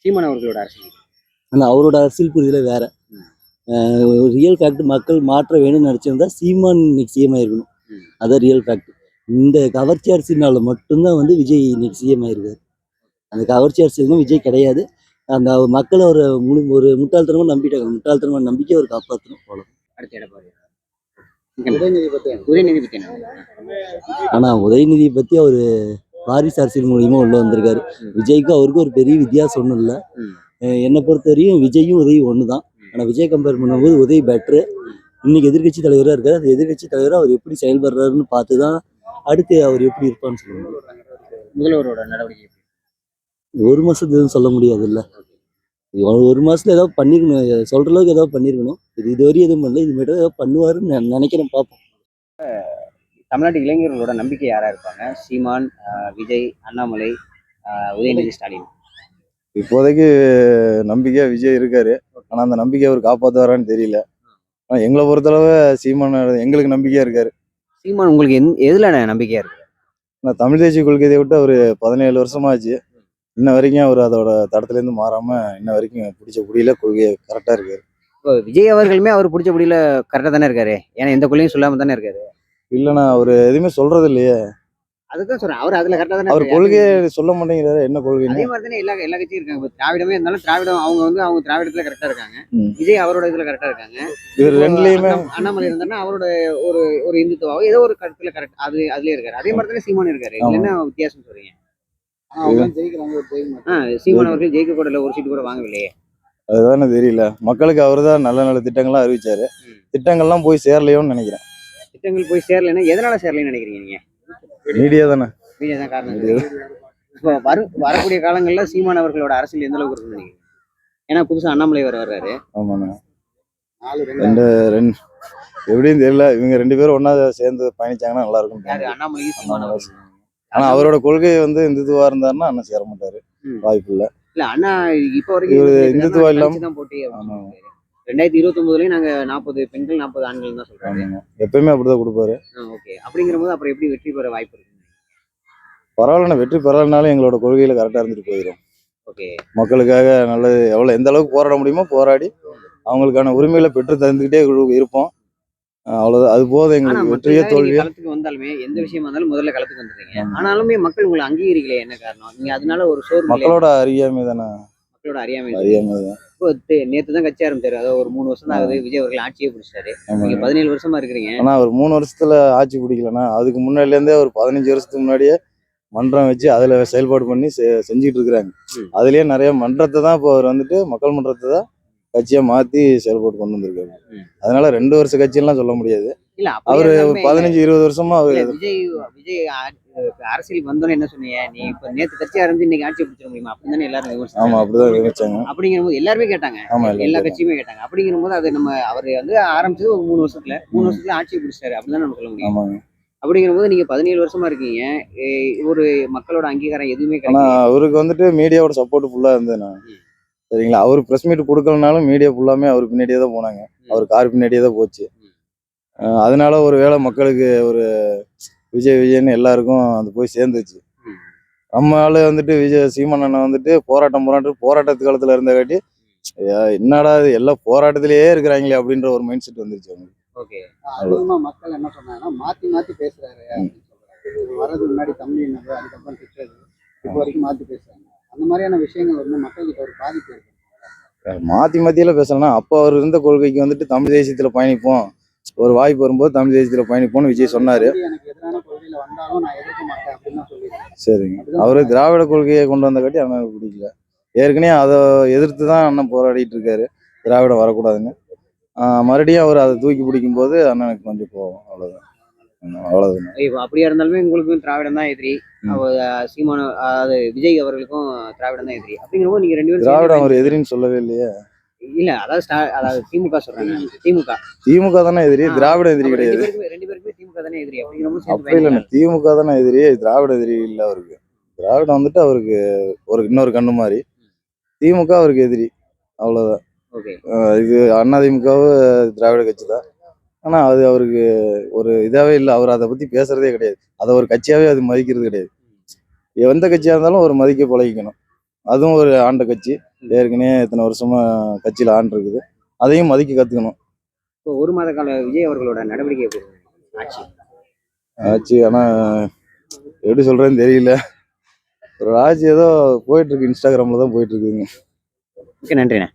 சீமான் அவர்களோட அரசியல். ஆனால் அவரோட அரசியல் புரிதல வேற. ஒரு ரியல் ஃபேக்ட் மக்கள் மாற்ற வேணும்னு நினச்சிருந்தா சீமான் இன்னைக்கு சிஎம் ஆயிருக்கணும். அதான் ரியல் ஃபேக்ட். இந்த கவர்ச்சி அரசியல்னால மட்டும்தான் விஜய் இன்னைக்கு சிஎம் ஆயிருக்காரு. அந்த கவர்ச்சி அரசியலும் விஜய் கிடையாது. அந்த மக்களை ஒரு முட்டாள்தனமா நம்பிட்டாங்க. முட்டாள்தனமா நம்பிக்கை அவர் காப்பாற்றணும் போல. அடுத்த எடப்பாடி உதயநிதி பத்தி என்ன? ஆனால் உதயநிதி பற்றி அவர் வாரிசு அரசியல் மூலியமா உள்ள வந்திருக்காரு. விஜய்க்கும் அவருக்கும் ஒரு பெரிய வித்தியாசம் ஒன்றும் இல்லை. என்னை பொறுத்த வரையும் விஜயும் உதயும் ஒன்று தான். ஆனால் விஜய் கம்பேர் பண்ணும்போது உதய் பெட்ரு. இன்னைக்கு எதிர்கட்சி தலைவராக இருக்காரு. அந்த எதிர்கட்சி தலைவராக அவர் எப்படி செயல்படுறாருன்னு பார்த்து தான் அடுத்து அவர் எப்படி இருப்பான்னு சொல்லணும். முதல்வரோட நடவடிக்கை ஒரு மாசத்துக்கு எதுவும் சொல்ல முடியாது இல்லை. ஒரு மாசத்துல ஏதாவது பண்ணிருக்கணும். சொல்ற அளவுக்கு ஏதாவது பண்ணிருக்கணும். இதுவரையும் எதுவும் பண்ணல. இது மட்டும் ஏதாவது பண்ணுவாருன்னு நினைக்கிறேன். பார்ப்போம். தமிழ்நாட்டு இளைஞர்களோட நம்பிக்கை யாரா இருப்பாங்க? சீமான், விஜய், அண்ணாமலை, உதயநிதி ஸ்டாலின். இப்போதைக்கு நம்பிக்கையா விஜய் இருக்காரு. ஆனா அந்த நம்பிக்கை அவர் காப்பாற்றுவாரான்னு தெரியல. ஆனா எங்களை பொறுத்தளவு சீமான் எங்களுக்கு நம்பிக்கையா இருக்காரு. சீமான் உங்களுக்கு எதுல நம்பிக்கையா இருக்கு? ஆனா தமிழ் தேசிய கொள்கையை விட்டு அவரு 17 வருஷமாச்சு. இன்ன வரைக்கும் அவர் அதோட தடத்துல இருந்து மாறாம இன்ன வரைக்கும் பிடிச்ச புடியில கொள்கை கரெக்டா இருக்காரு. இப்போ விஜய் அவர்களுமே அவர் பிடிச்ச புடியில கரெக்டா தானே இருக்காரு. ஏன்னா எந்த கொள்கையும் சொல்லாம தானே இருக்காரு. இல்லைன்னா அவரு எதுவுமே சொல்றது இல்லையே. அதுதான் சொல்றேன். அவர் அதுல கரெக்டா தானே அவர் கொள்கையை சொல்ல மாட்டேங்கிறாரு. என்ன கொள்கை? அதே மாதிரி தானே எல்லா கட்சியும் இருக்காங்க. இப்போ திராவிடமே இருந்தாலும் திராவிடம் அவங்க திராவிடத்துல கரெக்டா இருக்காங்க. விஜய் அவரோட இதுல கரெக்டா இருக்காங்க. இவர் ரெண்டுலயுமே அண்ணாமலை இருந்தாருன்னா அவரோட ஒரு இந்துத்துவாவோ ஏதோ ஒரு கருத்துல கரெக்ட் அதுலயே இருக்காரு. அதே மாதிரி தானே சீமான் இருக்காரு. என்ன வித்தியாசம் சொல்றீங்க? சீமான் அவர்கள் ஜெயிக்க கூட ஒரு சீட்டு கூட வாங்கவில்லையே. அதுதானே தெரியல. மக்களுக்கு அவர் தான் நல்ல நல்ல திட்டங்கள்லாம் அறிவிச்சாரு. திட்டங்கள்லாம் போய் சேரலையோன்னு நினைக்கிறேன். திட்டங்கள் போய் சேரலைன்னா எதனால சேரலைன்னு நினைக்கிறீங்க நீங்க? மீடியா தானே. மீடியா தான் காரணம். இப்போ வரக்கூடிய காலங்கள்ல சீமான் அவர்களோட அரசியல் எந்த அளவுக்கு இருக்குன்னு நினைக்கிறீங்க? ஏன்னா புதுசா அண்ணாமலை வர்றாரு. ஆமாண்ணா. ரெண்டு எப்படின்னு தெரியல. இவங்க 2 பேரும் ஒன்னா சேர்ந்து பயணிச்சாங்கன்னா நல்லா இருக்கும். அண்ணாமலையும் சீமான். ஆனா அவரோட கொள்கை இந்துத்துவா இருந்தாருன்னா அண்ணன் சேர மாட்டாரு. வாய்ப்பு இல்ல. இல்ல அண்ணா இப்ப வரைக்கும் இந்துத்துவா இல்லாம தான் போட்டி. 2029லயும் நாங்க 40 பெண்கள் 40 ஆண்கள் தான் சொல்றாங்க. எப்பயுமே அப்படிதான் கொடுப்பாரு. ஓகே. அப்படிங்கிற போது அப்புறம் எப்படி வெற்றி பெற வாய்ப்பு இருக்கு? பரவாயில்ல. வெற்றி பெறலனாலும் எங்களோட கொள்கையில கரெக்டா இருந்துட்டு போயிடும். ஓகே. மக்களுக்காக நல்லது எந்த அளவுக்கு போராட முடியுமோ போராடி அவங்களுக்கான உரிமைகளை பெற்று தந்துகிட்டே இருப்போம். அவ்வளவுதான். அது போதும் எங்களுக்கு. வெற்றியே தோல்வியே களத்துக்கு வந்தாலுமே எந்த விஷயமா இருந்தாலும் முதல்ல களத்துக்கு வந்துடுறீங்க. ஆனாலுமே மக்கள் உங்களை அங்கீகரிக்கல. என்ன காரணம்? நீங்க அதனால ஒரு சோர்வு. மக்களோட அறியாமை தானே. மக்களோட அறியாமை தான். இப்போ நேத்து தான் கட்சி ஆரம்பிச்சாரு. அதாவது ஒரு 3 வருஷம் தான் ஆகுது. விஜய் அவர்கள் ஆட்சியே பிடிச்சாரு. நீங்க 17 வருஷமா இருக்கிறீங்க. ஆனா அவர் 3 வருஷத்துல ஆட்சி பிடிக்கலன்னா அதுக்கு முன்னாடில இருந்தே ஒரு 15 வருஷத்துக்கு முன்னாடியே மன்றம் வச்சு அதுல செயல்பாடு பண்ணி செஞ்சுட்டு இருக்கிறாங்க. அதுலயே நிறைய மன்றத்தை தான் இப்போ அவர் மக்கள் மன்றத்தை தான் கட்சியா மாத்தி செயல்பாடு கொண்டு வந்திருக்காரு. அதனால 2 வருஷ கட்சியெல்லாம் சொல்ல முடியாது. இல்ல அவரு 15-20 வருஷமா விஜய் அரசியலுக்கு வந்தோன்னு என்ன சொன்னீங்க? நீ இப்ப நேத்து கட்சி ஆரம்பிச்சு இன்னைக்கு ஆட்சி பிடிச்சிட முடியுமா? அப்படிதானே எல்லாரும் விமர்சனம். ஆமா, அப்படிதான் விமர்சாங்க. அப்படிங்கிற போது எல்லாருமே கேட்டாங்க. எல்லா கட்சியுமே கேட்டாங்க. அப்படிங்கிற போது அது நம்ம அவர் ஆரம்பிச்சது ஒரு 3 வருஷத்துல ஆட்சியை பிடிச்சாரு அப்படிதான் நம்ம சொல்ல முடியும். அப்படிங்கிற போது நீங்க 17 வருஷமா இருக்கீங்க. ஒரு மக்களோட அங்கீகாரம் எதுவுமே கிடையாது. அவருக்கு மீடியாவோட சப்போர்ட் ஃபுல்லா இருந்ததுண்ணா. சரிங்களா. அவர் பிரஸ் மீட் கொடுக்கலனாலும் மீடியா ஃபுல்லாமே அவர் பின்னாடியே தான் போனாங்க. அவர் கார் பின்னாடியே தான் போச்சு. அதனால ஒரு வேளை மக்களுக்கு ஒரு விஜய்னு எல்லாருக்கும் அது போய் சேர்ந்துச்சு. நம்ம ஆளு விஜய் சீமான் அண்ணன் போராட்டத்து காலத்துல இருந்த காட்டி என்னடா இது எல்லாம் போராட்டத்திலேயே இருக்கிறாங்களே அப்படின்ற ஒரு மைண்ட் செட் வந்துருச்சு அவங்களுக்கு. மக்கள் என்ன சொன்னாங்கன்னா மாத்தி பேசுறாரு. வரது முன்னாடி தமிழ் அதுக்கப்புறம் திட்டுறது இப்போ வரைக்கும் மாத்தி பேசுறாங்க. அந்த மாதிரியான விஷயங்கள் மக்கள்கிட்ட ஒரு பாதிப்பு இருக்கு. மாத்தியெல்லாம் பேசலாம். அப்போ அவர் இருந்த கொள்கைக்கு தமிழ் தேசியத்துல பயணிப்போம், ஒரு வாய்ப்பு வரும்போது தமிழ் தேசியத்துல பயணிப்போம்னு விஜய் சொன்னாரு. சரிங்க. அவரு திராவிட கொள்கையை கொண்டு வந்த காட்டி அண்ணனுக்கு பிடிக்கல. ஏற்கனவே அதை எதிர்த்து தான் அண்ணன் போராடிட்டு இருக்காரு, திராவிடம் வரக்கூடாதுன்னு. மறுபடியும் அவர் அதை தூக்கி பிடிக்கும் போது அண்ணனுக்கு கொஞ்சம் போகும். அவ்வளவுதான். அப்படியா இருந்தாலுமே உங்களுக்கு திராவிடம் தான் எதிரி. சீமான விஜய் அவர்களுக்கும் திராவிடம் தான் எதிரி. அப்படிங்கிறப்போ நீங்க 2 பேரும் திராவிடம் அவர் எதிரின்னு சொல்லவே இல்லையே. இல்ல அதாவது திமுக சொல்றாங்க. திமுக தானே எதிரி, திராவிட எதிரி கிடையாது. 2 பேருக்குமே திமுக தானே எதிரி. அப்படி இல்ல, திமுக தானே எதிரி, திராவிட எதிரி இல்ல அவருக்கு. திராவிடம் அவருக்கு ஒரு இன்னொரு கண்ணு மாதிரி, திமுக அவருக்கு எதிரி. அவ்வளவுதான். இது அதிமுகவும் திராவிட கட்சி தான். ஆனா அது அவருக்கு ஒரு இதாவே இல்லை. அவர் அதை பத்தி பேசுறதே கிடையாது. அதை ஒரு கட்சியாவே அது மதிக்கிறது கிடையாது. எந்த கட்சியா இருந்தாலும் ஒரு மதிக்க பழகிக்கணும். அதுவும் ஒரு ஆண்ட கட்சி, ஏற்கனவே இத்தனை வருஷமா கட்சியில் ஆண்டு இருக்குது, அதையும் மதிக்க கற்றுக்கணும். இப்போ 1 மாத கால விஜய் அவர்களோட நடவடிக்கை எப்படி இருக்கு? ஆட்சி ஆச்சு ஆனால் எப்படி சொல்கிறேன்னு தெரியல. ஒரு ஆட்சி ஏதோ போயிட்டு இருக்கு, இன்ஸ்டாகிராமில் தான் போயிட்டு இருக்குதுங்க. ஓகே, நன்றிண்ணே.